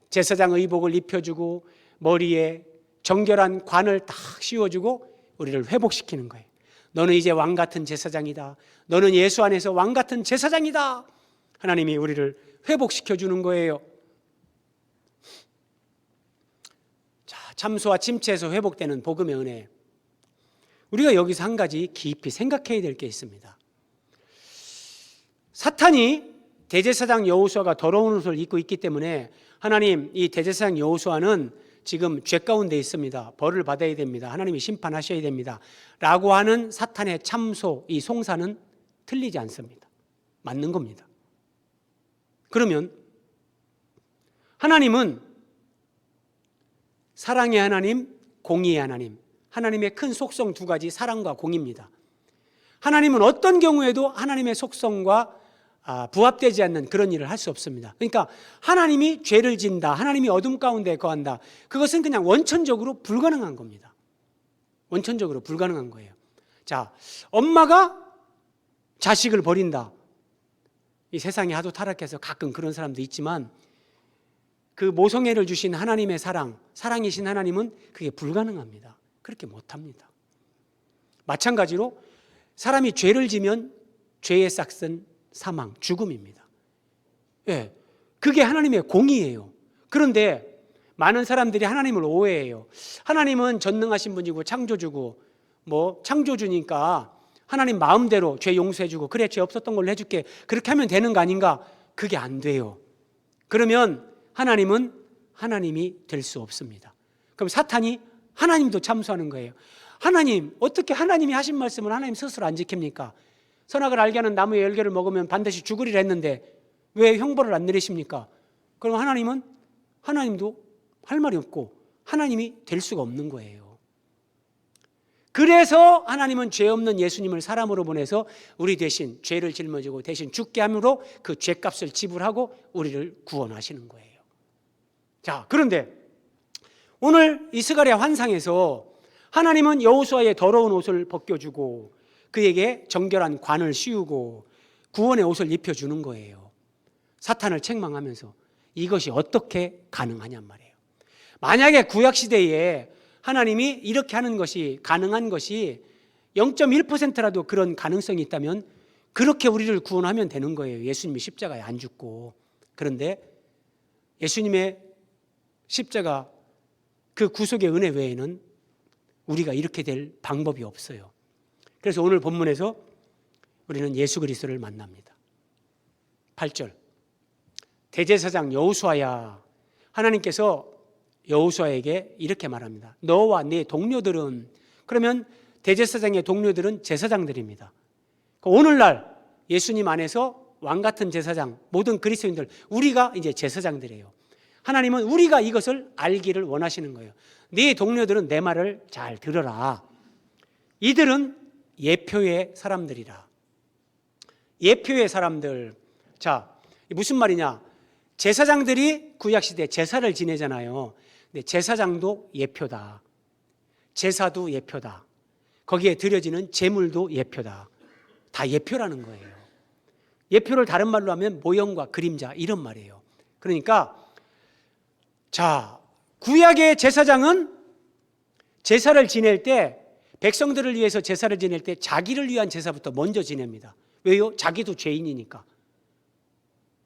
제사장 의복을 입혀주고 머리에 정결한 관을 딱 씌워주고 우리를 회복시키는 거예요. 너는 이제 왕같은 제사장이다. 너는 예수 안에서 왕같은 제사장이다. 하나님이 우리를 회복시켜주는 거예요. 자, 참소와 침체에서 회복되는 복음의 은혜. 우리가 여기서 한 가지 깊이 생각해야 될 게 있습니다. 사탄이 대제사장 여호수아가 더러운 옷을 입고 있기 때문에 하나님, 이 대제사장 여호수아는 지금 죄 가운데 있습니다. 벌을 받아야 됩니다. 하나님이 심판하셔야 됩니다. 라고 하는 사탄의 참소, 이 송사는 틀리지 않습니다. 맞는 겁니다. 그러면 하나님은 사랑의 하나님, 공의의 하나님, 하나님의 큰 속성 두 가지, 사랑과 공의입니다. 하나님은 어떤 경우에도 하나님의 속성과 부합되지 않는 그런 일을 할 수 없습니다. 그러니까 하나님이 죄를 진다, 하나님이 어둠 가운데 거한다, 그것은 그냥 원천적으로 불가능한 겁니다. 원천적으로 불가능한 거예요. 자, 엄마가 자식을 버린다. 이 세상이 하도 타락해서 가끔 그런 사람도 있지만 그 모성애를 주신 하나님의 사랑이신 하나님은 그게 불가능합니다. 그렇게 못합니다. 마찬가지로 사람이 죄를 지면 죄의 싹은 사망, 죽음입니다. 예, 그게 하나님의 공의예요. 그런데 많은 사람들이 하나님을 오해해요. 하나님은 전능하신 분이고 창조주고 창조주니까 하나님 마음대로 죄 용서해주고 그래 죄 없었던 걸로 해줄게 그렇게 하면 되는 거 아닌가? 그게 안 돼요. 그러면 하나님은 하나님이 될 수 없습니다. 그럼 사탄이 하나님도 참소하는 거예요. 하나님, 어떻게 하나님이 하신 말씀을 하나님 스스로 안 지킵니까? 선악을 알게 하는 나무의 열매를 먹으면 반드시 죽으리라 했는데 왜 형벌을 안 내리십니까? 그럼 하나님도 할 말이 없고 하나님이 될 수가 없는 거예요. 그래서 하나님은 죄 없는 예수님을 사람으로 보내서 우리 대신 죄를 짊어지고 대신 죽게 함으로 그 죄값을 지불하고 우리를 구원하시는 거예요. 자, 그런데 오늘 이 스가랴 환상에서 하나님은 여호수아의 더러운 옷을 벗겨주고 그에게 정결한 관을 씌우고 구원의 옷을 입혀주는 거예요. 사탄을 책망하면서 이것이 어떻게 가능하냔 말이에요. 만약에 구약시대에 하나님이 이렇게 하는 것이 가능한 것이 0.1%라도 그런 가능성이 있다면 그렇게 우리를 구원하면 되는 거예요. 예수님이 십자가에 안 죽고. 그런데 예수님의 십자가 그 구속의 은혜 외에는 우리가 이렇게 될 방법이 없어요. 그래서 오늘 본문에서 우리는 예수 그리스도를 만납니다. 8절 대제사장 여호수아야, 하나님께서 여호수아에게 이렇게 말합니다. 너와 네 동료들은, 그러면 대제사장의 동료들은 제사장들입니다. 오늘날 예수님 안에서 왕같은 제사장, 모든 그리스도인들, 우리가 이제 제사장들이에요. 하나님은 우리가 이것을 알기를 원하시는 거예요. 네 동료들은 내 말을 잘 들어라. 이들은 예표의 사람들이라. 예표의 사람들. 자, 무슨 말이냐? 제사장들이 구약시대 제사를 지내잖아요. 근데 제사장도 예표다. 제사도 예표다. 거기에 드려지는 제물도 예표다. 다 예표라는 거예요. 예표를 다른 말로 하면 모형과 그림자, 이런 말이에요. 그러니까 자, 구약의 제사장은 제사를 지낼 때, 백성들을 위해서 제사를 지낼 때 자기를 위한 제사부터 먼저 지냅니다. 왜요? 자기도 죄인이니까.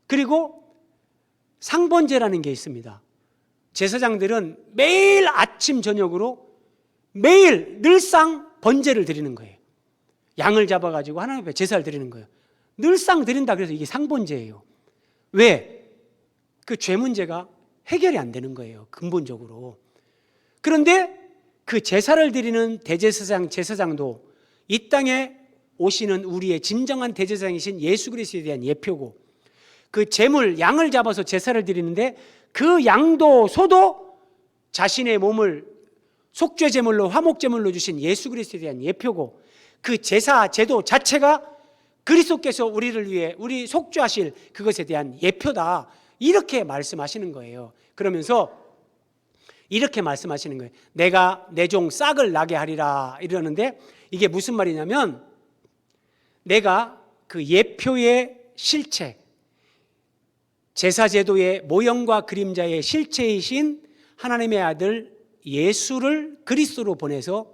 그리고 상번제라는 게 있습니다. 제사장들은 매일 아침 저녁으로 매일 늘상 번제를 드리는 거예요. 양을 잡아가지고 하나님 앞에 제사를 드리는 거예요. 늘상 드린다 그래서 이게 상번제예요. 왜? 그 죄 문제가 해결이 안 되는 거예요, 근본적으로. 그런데 그 제사를 드리는 대제사장, 제사장도 이 땅에 오시는 우리의 진정한 대제사장이신 예수 그리스도에 대한 예표고, 그 제물, 양을 잡아서 제사를 드리는데 그 양도 소도 자신의 몸을 속죄 제물로, 화목 제물로 주신 예수 그리스도에 대한 예표고, 그 제사, 제도 자체가 그리스도께서 우리를 위해 우리 속죄하실 그것에 대한 예표다. 이렇게 말씀하시는 거예요. 그러면서 이렇게 말씀하시는 거예요. 내가 내 종 싹을 나게 하리라 이러는데, 이게 무슨 말이냐면 내가 그 예표의 실체, 제사제도의 모형과 그림자의 실체이신 하나님의 아들 예수를 그리스도로 보내서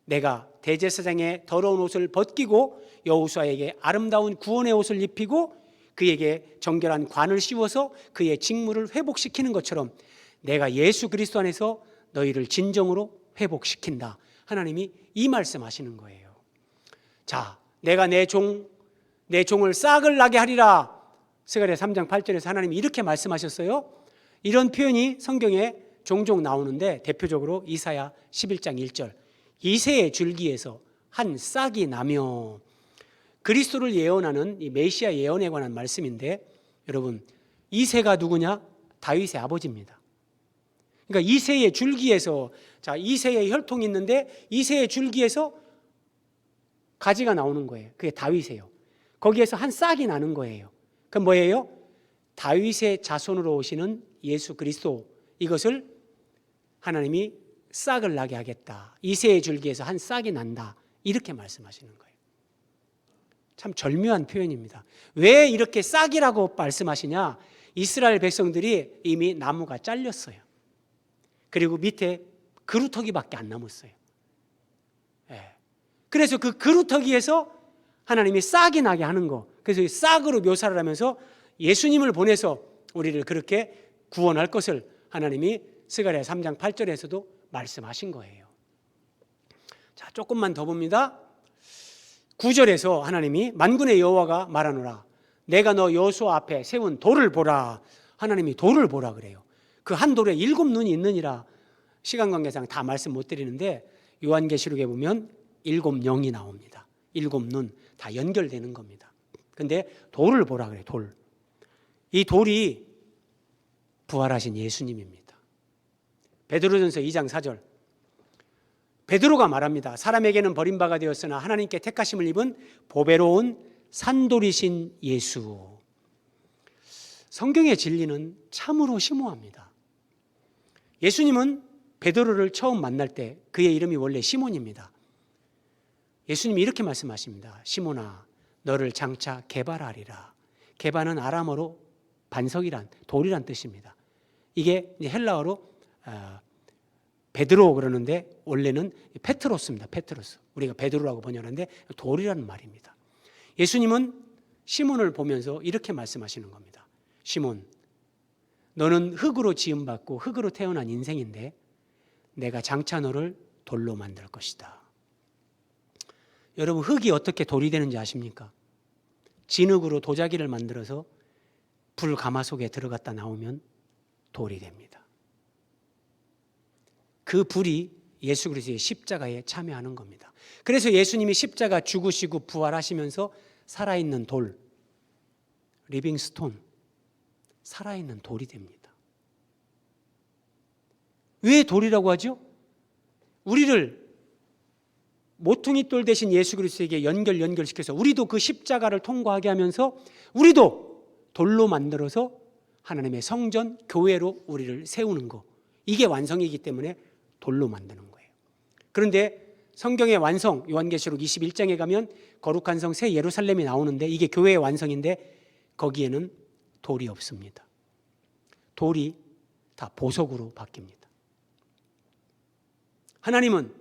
내가 대제사장의 더러운 옷을 벗기고 여호수아에게 아름다운 구원의 옷을 입히고 그에게 정결한 관을 씌워서 그의 직무를 회복시키는 것처럼 내가 예수 그리스도 안에서 너희를 진정으로 회복시킨다. 하나님이 이 말씀하시는 거예요. 자, 내가 내 종을 싹을 나게 하리라. 스가랴 3장 8절에서 하나님이 이렇게 말씀하셨어요. 이런 표현이 성경에 종종 나오는데 대표적으로 이사야 11장 1절 이새의 줄기에서 한 싹이 나며, 그리스도를 예언하는 이 메시아 예언에 관한 말씀인데, 여러분 이새가 누구냐? 다윗의 아버지입니다. 그러니까 이새의 줄기에서, 자, 이새의 혈통이 있는데 이새의 줄기에서 가지가 나오는 거예요. 그게 다윗이에요. 거기에서 한 싹이 나는 거예요. 그럼 뭐예요? 다윗의 자손으로 오시는 예수 그리스도, 이것을 하나님이 싹을 나게 하겠다. 이새의 줄기에서 한 싹이 난다. 이렇게 말씀하시는 거예요. 참 절묘한 표현입니다. 왜 이렇게 싹이라고 말씀하시냐? 이스라엘 백성들이 이미 나무가 잘렸어요. 그리고 밑에 그루터기밖에 안 남았어요. 그래서 그 그루터기에서 하나님이 싹이 나게 하는 거, 그래서 싹으로 묘사를 하면서 예수님을 보내서 우리를 그렇게 구원할 것을 하나님이 스가랴 3장 8절에서도 말씀하신 거예요. 자, 조금만 더 봅니다. 9절에서 하나님이 만군의 여호와가 말하노라. 내가 너 여호수아 앞에 세운 돌을 보라. 하나님이 돌을 보라 그래요. 그 한 돌에 7눈이 있느니라. 시간 관계상 다 말씀 못 드리는데 요한계시록에 보면 7영이 나옵니다. 7눈 다 연결되는 겁니다. 근데 돌을 보라 그래요. 돌. 이 돌이 부활하신 예수님입니다. 베드로전서 2장 4절. 베드로가 말합니다. 사람에게는 버림바가 되었으나 하나님께 택하심을 입은 보배로운 산돌이신 예수. 성경의 진리는 참으로 심오합니다. 예수님은 베드로를 처음 만날 때 그의 이름이 원래 시몬입니다. 예수님이 이렇게 말씀하십니다. 시몬아, 너를 장차 게바라리라. 게바는 아람어로 반석이란, 돌이란 뜻입니다. 이게 헬라어로 베드로 그러는데 원래는 페트로스입니다. 페트로스. 우리가 베드로라고 번역하는데 돌이라는 말입니다. 예수님은 시몬을 보면서 이렇게 말씀하시는 겁니다. 시몬, 너는 흙으로 지음받고 흙으로 태어난 인생인데 내가 장차 너를 돌로 만들 것이다. 여러분, 흙이 어떻게 돌이 되는지 아십니까? 진흙으로 도자기를 만들어서 불 가마속에 들어갔다 나오면 돌이 됩니다. 그 불이 예수 그리스도의 십자가에 참여하는 겁니다. 그래서 예수님이 십자가 죽으시고 부활하시면서 살아있는 돌, 리빙 스톤, 살아있는 돌이 됩니다. 왜 돌이라고 하죠? 우리를 모퉁이 돌 대신 예수 그리스도에게 연결시켜서 우리도 그 십자가를 통과하게 하면서 우리도 돌로 만들어서 하나님의 성전, 교회로 우리를 세우는 거, 이게 완성이기 때문에 돌로 만드는 거예요. 그런데 성경의 완성, 요한계시록 21장에 가면 거룩한 성 새 예루살렘이 나오는데 이게 교회의 완성인데 거기에는 돌이 없습니다. 돌이 다 보석으로 바뀝니다. 하나님은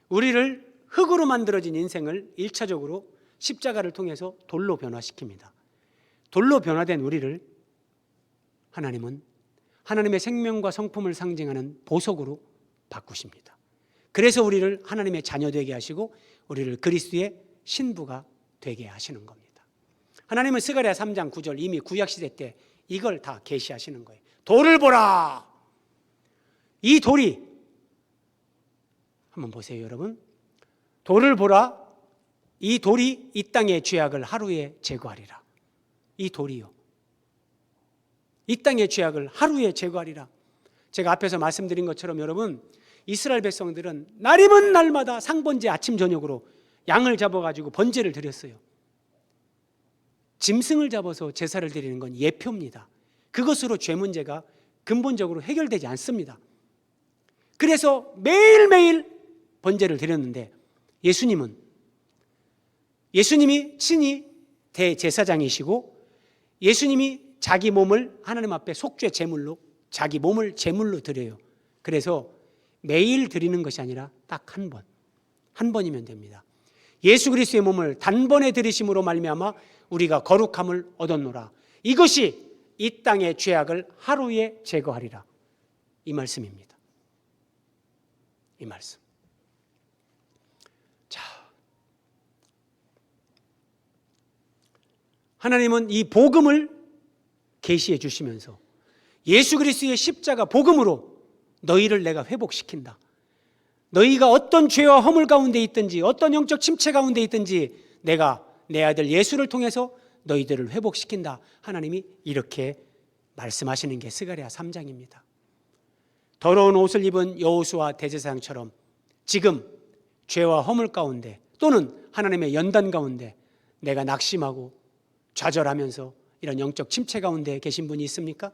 우리를 흙으로 만들어진 인생을 1차적으로 십자가를 통해서 돌로 변화시킵니다. 돌로 변화된 우리를 하나님은 하나님의 생명과 성품을 상징하는 보석으로 바꾸십니다. 그래서 우리를 하나님의 자녀 되게 하시고 우리를 그리스도의 신부가 되게 하시는 겁니다. 하나님은 스가랴 3장 9절 이미 구약시대 때 이걸 다 계시하시는 거예요. 돌을 보라. 이 돌이 한번 보세요, 여러분. 돌을 보라. 이 돌이 이 땅의 죄악을 하루에 제거하리라. 이 돌이요. 이 땅의 죄악을 하루에 제거하리라. 제가 앞에서 말씀드린 것처럼 여러분, 이스라엘 백성들은 날이면 날마다 상번제 아침 저녁으로 양을 잡아가지고 번제를 드렸어요. 짐승을 잡아서 제사를 드리는 건 예표입니다. 그것으로 죄 문제가 근본적으로 해결되지 않습니다. 그래서 매일매일 번제를 드렸는데 예수님이 친히 대제사장이시고 예수님이 자기 몸을 하나님 앞에 속죄 제물로 자기 몸을 제물로 드려요. 그래서 매일 드리는 것이 아니라 딱 한 번이면 됩니다. 예수 그리스도의 몸을 단번에 드리심으로 말미암아 우리가 거룩함을 얻었노라. 이것이 이 땅의 죄악을 하루에 제거하리라. 이 말씀입니다. 이 말씀. 자, 하나님은 이 복음을 계시해 주시면서 예수 그리스도의 십자가 복음으로 너희를 내가 회복시킨다. 너희가 어떤 죄와 허물 가운데 있든지 어떤 영적 침체 가운데 있든지 내가 내 아들 예수를 통해서 너희들을 회복시킨다. 하나님이 이렇게 말씀하시는 게 스가랴 3장입니다. 더러운 옷을 입은 여호수아 대제사장처럼 지금 죄와 허물 가운데 또는 하나님의 연단 가운데 내가 낙심하고 좌절하면서 이런 영적 침체 가운데 계신 분이 있습니까?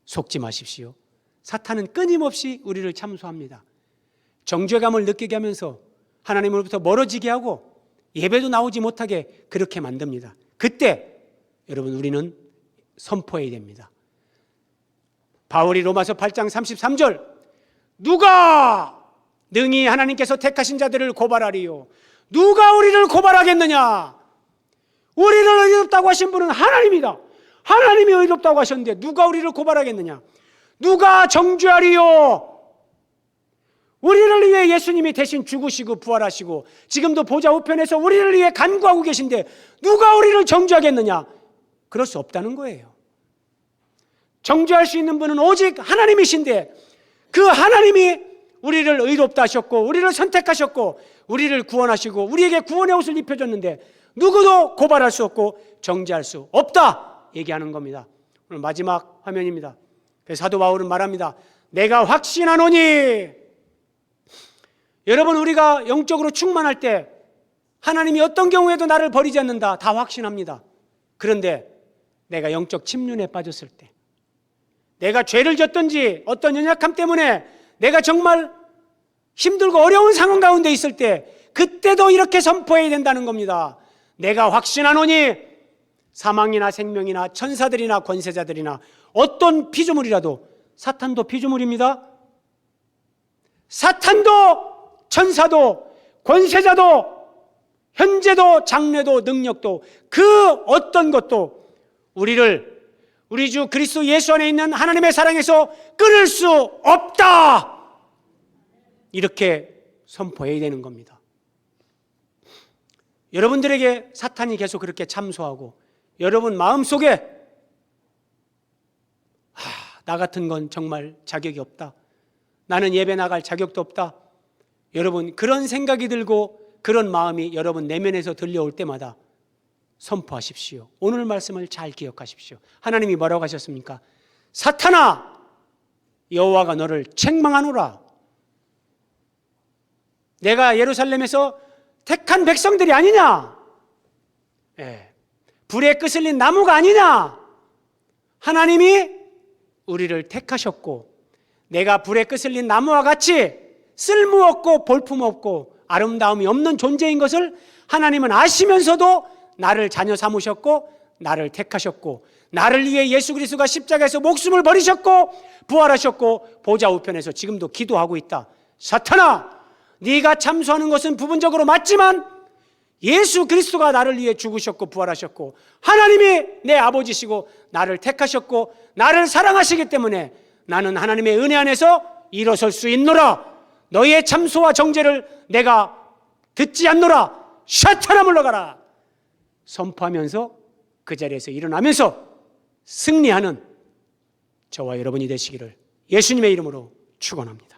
속지 마십시오. 사탄은 끊임없이 우리를 참소합니다. 정죄감을 느끼게 하면서 하나님으로부터 멀어지게 하고 예배도 나오지 못하게 그렇게 만듭니다. 그때 여러분 우리는 선포해야 됩니다. 바울이 로마서 8장 33절 누가 능히 하나님께서 택하신 자들을 고발하리요. 누가 우리를 고발하겠느냐. 우리를 의롭다고 하신 분은 하나님이다. 하나님이 의롭다고 하셨는데 누가 우리를 고발하겠느냐. 누가 정죄하리요. 우리를 위해 예수님이 대신 죽으시고 부활하시고 지금도 보좌 우편에서 우리를 위해 간구하고 계신데 누가 우리를 정죄하겠느냐. 그럴 수 없다는 거예요. 정죄할 수 있는 분은 오직 하나님이신데 그 하나님이 우리를 의롭다 하셨고 우리를 선택하셨고 우리를 구원하시고 우리에게 구원의 옷을 입혀줬는데 누구도 고발할 수 없고 정죄할 수 없다 얘기하는 겁니다. 오늘 마지막 화면입니다. 그래서 사도 바울은 말합니다. 내가 확신하노니. 여러분, 우리가 영적으로 충만할 때 하나님이 어떤 경우에도 나를 버리지 않는다 다 확신합니다. 그런데 내가 영적 침륜에 빠졌을 때, 내가 죄를 졌든지 어떤 연약함 때문에 내가 정말 힘들고 어려운 상황 가운데 있을 때 그때도 이렇게 선포해야 된다는 겁니다. 내가 확신하노니 사망이나 생명이나 천사들이나 권세자들이나 어떤 피조물이라도, 사탄도 피조물입니다. 사탄도 천사도 권세자도 현재도 장래도 능력도 그 어떤 것도 우리 주 그리스도 예수 안에 있는 하나님의 사랑에서 끊을 수 없다. 이렇게 선포해야 되는 겁니다. 여러분들에게 사탄이 계속 그렇게 참소하고 여러분 마음속에 나 같은 건 정말 자격이 없다. 나는 예배 나갈 자격도 없다. 여러분, 그런 생각이 들고 그런 마음이 여러분 내면에서 들려올 때마다 선포하십시오. 오늘 말씀을 잘 기억하십시오. 하나님이 뭐라고 하셨습니까? 사탄아, 여호와가 너를 책망하노라. 내가 예루살렘에서 택한 백성들이 아니냐? 불에 끄슬린 나무가 아니냐? 하나님이 우리를 택하셨고 내가 불에 끄슬린 나무와 같이 쓸모없고 볼품없고 아름다움이 없는 존재인 것을 하나님은 아시면서도 나를 자녀 삼으셨고 나를 택하셨고 나를 위해 예수 그리스도가 십자가에서 목숨을 버리셨고 부활하셨고 보좌 우편에서 지금도 기도하고 있다. 사탄아, 네가 참소하는 것은 부분적으로 맞지만 예수 그리스도가 나를 위해 죽으셨고 부활하셨고 하나님이 내 아버지시고 나를 택하셨고 나를 사랑하시기 때문에 나는 하나님의 은혜 안에서 일어설 수 있노라. 너의 참소와 정죄를 내가 듣지 않노라. 사탄아 물러가라. 선포하면서 그 자리에서 일어나면서 승리하는 저와 여러분이 되시기를 예수님의 이름으로 축원합니다.